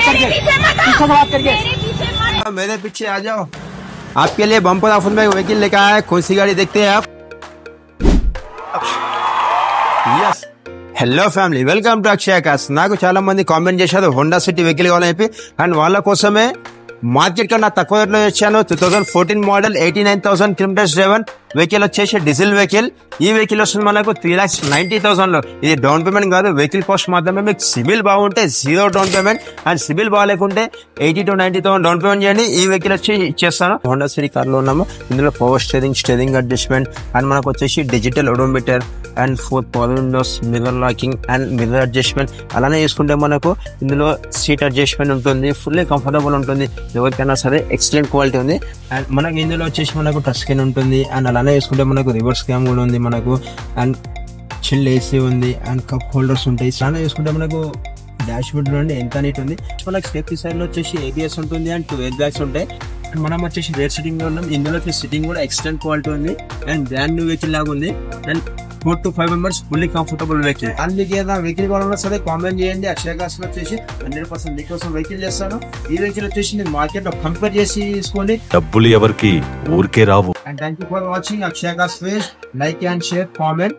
करके पीछे से बात करके मेरे पीछे आ जाओ। आपके लिए बम्पर ऑफर में व्हीकल लेकर आया है। कौन सी गाड़ी देखते हैं आप? Yes, hello family, welcome to Akshaya cars. నాకు చాలా మంది కామెంట్ చేశారు హోండా సిటీ వెహికల్ కావాలని చెప్పి, అండ్ వాళ్ళ కోసమే మార్కెట్ కన్నా తక్కువ రేట్లో వచ్చాను. 2014 మోడల్ 89,000 కిలోమీటర్స్ డ్రైవన్ వెహికల్ వచ్చేసి డీజిల్ వెహికల్. ఈ వెహికల్ వస్తుంది మనకు 3,90,000 లో. ఇది డౌన్ పేమెంట్ కాదు, వెహికల్ కాస్ట్ మాత్రమే. మీకు సిబిల్ బాగుంటే 0 డౌన్ పేమెంట్, అండ్ సిబిల్ బాగాలేకుంటే 80 to 90,000 డౌన్ పేమెంట్ చేయండి. ఈ వెహికల్ వచ్చి ఇచ్చేస్తాను. హోండా సిటీ కార్ లో ఉన్నాము. ఇందులో పవర్ స్టీరింగ్ అడ్జస్ట్మెంట్, అండ్ మనకు వచ్చేసి digital odometer, and 4 power Windows, mirror locking and mirror adjustment. అలానే చూసుకుంటే మనకు ఇందులో సీట్ అడ్జస్ట్మెంట్ ఉంటుంది. ఫుల్లీ కంఫర్టబుల్ ఉంటుంది ఎవరికైనా సరే. ఎక్సలెంట్ క్వాలిటీ ఉంది. అండ్ మనకి ఇందులో వచ్చేసి మనకు టచ్ స్క్రీన్ ఉంటుంది. అండ్ అలానే చూసుకుంటే మనకు రివర్స్ క్యామ్ కూడా ఉంది మనకు. అండ్ చిల్ ఏసీ ఉంది. అండ్ కప్ హోల్డర్స్ ఉంటాయి. చాలా చూసుకుంటే మనకు డాష్ బోర్డ్ నుండి ఎంత నీట్ ఉంది. మనకి సేఫ్టీ సైడ్ లో వచ్చేసి ABS ఉంటుంది. అండ్ 2 ఎయిర్ బ్యాగ్స్ ఉంటాయి. మనం వచ్చేసి రేర్ సిట్టింగ్ లో ఉన్నాం. ఇందులో సిట్టింగ్ కూడా ఎక్సలెంట్ క్వాలిటీ ఉంది. అండ్ బ్రాండ్ న్యూ వెహికల్ లాగా ఉంది. And 4 to 5 members fully comfortable vehicle. అందుకే వెహికల్ కావాలన్నా సరే కామెంట్ చేయండి. అక్షయ కార్స్ వచ్చేసి 100% మీకోసం వెహికల్ చేస్తాను. ఈ వెహికల్ వచ్చేసి నేను మార్కెట్ లో కంపేర్ చేసి తీసుకోండి. డబ్బులు ఎవరికి ఊరికే రావు. And thank you for watching Akshaya cars. Like and share, comment.